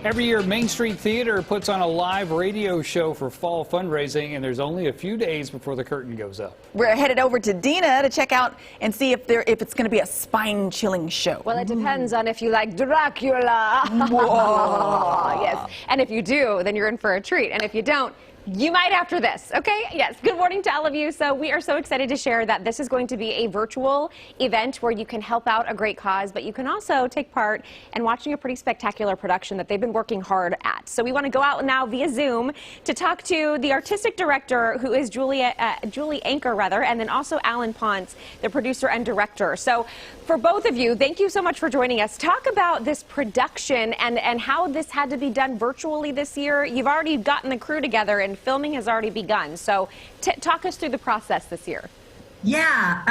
Every year, Main Street Theater puts on a live radio show for fall fundraising, and there's only a few days before the curtain goes up. We're headed over to Dina to check out and see if it's going to be a spine-chilling show. Well, it depends on if you like Dracula. Whoa. Yes. And if you do, then you're in for a treat. And if you don't, you might after this, okay? Yes, good morning to all of you. So we are so excited to share that this is going to be a virtual event where you can help out a great cause, but you can also take part in watching a pretty spectacular production that they've been working hard at. So we want to go out now via Zoom to talk to the artistic director, who is Julie Anker, and then also Alan Ponce, the producer and director. So for both of you, thank you so much for joining us. Talk about this production and how this had to be done virtually this year. You've already gotten the crew together and filming has already begun. So talk us through the process this year. Yeah,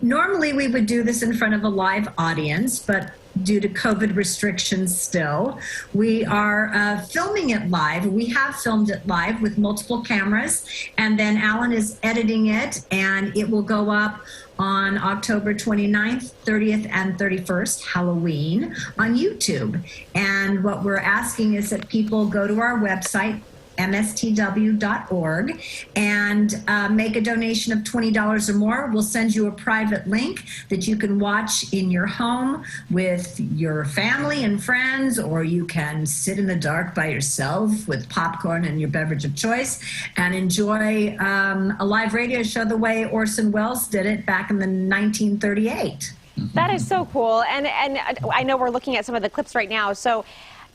normally we would do this in front of a live audience, but due to COVID restrictions still, we are filming it live. We have filmed it live with multiple cameras, and then Alan is editing it, and it will go up on October 29th, 30th, and 31st, Halloween, on YouTube. And what we're asking is that people go to our website, MSTW.org, and make a donation of $20 or more. We'll send you a private link that you can watch in your home with your family and friends, or you can sit in the dark by yourself with popcorn and your beverage of choice and enjoy a live radio show the way Orson Welles did it back in the 1938. That is so cool. And I know we're looking at some of the clips right now. So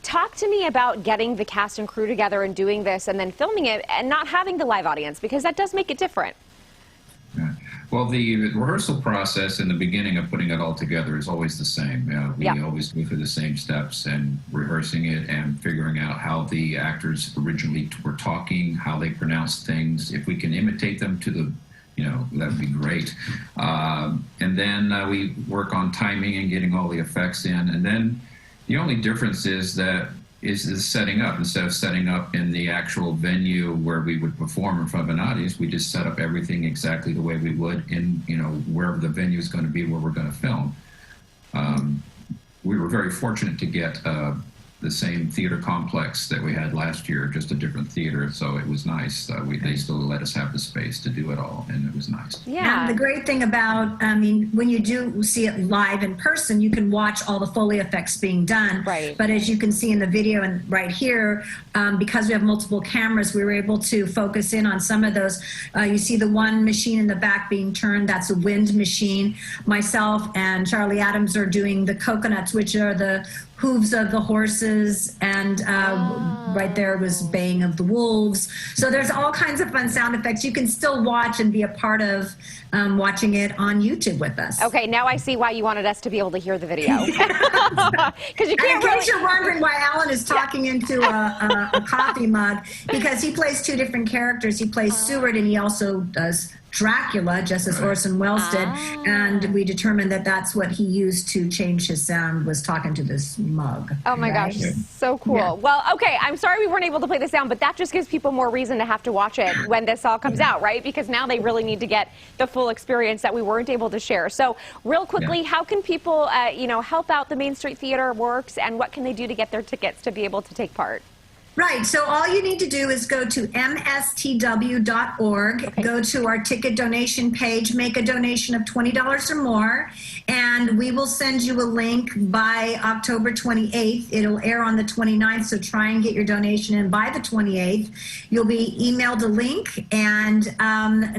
talk to me about getting the cast and crew together and doing this and then filming it and not having the live audience, because that does make it different. Yeah. Well, the rehearsal process in the beginning of putting it all together is always the same. We always go through the same steps and rehearsing it and figuring out how the actors originally were talking, how they pronounced things. If we can imitate them to the that would be great. And then we work on timing and getting all the effects in. And then the only difference is the setting up. Instead of setting up in the actual venue where we would perform in front of an audience, we just set up everything exactly the way we would in wherever the venue is going to be where we're going to film. We were very fortunate to get the same theater complex that we had last year, just a different theater, so it was nice. They still let us have the space to do it all, and it was nice. Yeah. And the great thing about, when you do see it live in person, you can watch all the Foley effects being done. Right. But as you can see in the video and right here, because we have multiple cameras, we were able to focus in on some of those. You see the one machine in the back being turned, that's a wind machine. Myself and Charlie Adams are doing the coconuts, which are the hooves of the horses, and right there was baying of the wolves. So there's all kinds of fun sound effects. You can still watch and be a part of watching it on YouTube with us. Okay, now I see why you wanted us to be able to hear the video. Because you can't. In case you're wondering why Alan is talking into a coffee mug, because he plays two different characters. He plays Seward, and he also does Dracula, just as Orson Welles did, and we determined that that's what he used to change his sound, was talking to this mug. Oh my gosh, so cool. Yeah. Well, okay, I'm sorry we weren't able to play the sound, but that just gives people more reason to have to watch it when this all comes out, right? Because now they really need to get the full experience that we weren't able to share. So real quickly, how can people, help out the Main Street Theater Works, and what can they do to get their tickets to be able to take part? Right, so all you need to do is go to mstw.org, go to our ticket donation page, make a donation of $20 or more, and we will send you a link by October 28th. It'll air on the 29th, so try and get your donation in by the 28th. You'll be emailed a link, and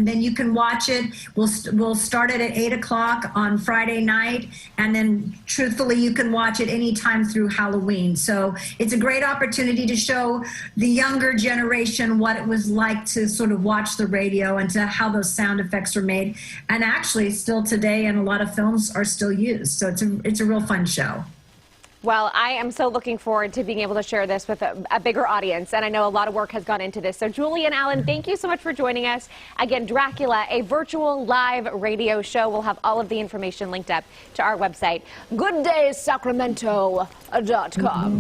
then you can watch it. We'll start it at 8 o'clock on Friday night, and then truthfully, you can watch it anytime through Halloween. So it's a great opportunity to show the younger generation what it was like to sort of watch the radio and to how those sound effects were made, and actually still today, and a lot of films are still used. So it's a real fun show. Well, I am so looking forward to being able to share this with a bigger audience, and I know a lot of work has gone into this. So Julie and Alan, thank you so much for joining us. Again, Dracula, a virtual live radio show. We'll have all of the information linked up to our website, gooddaysacramento.com.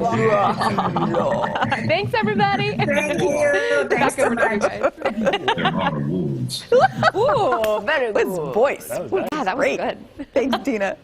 Thanks, everybody. Thank you. Thanks so much. There are a lot of wolves. Ooh, very good. His voice. Yeah, that was great. good. Thanks, Tina.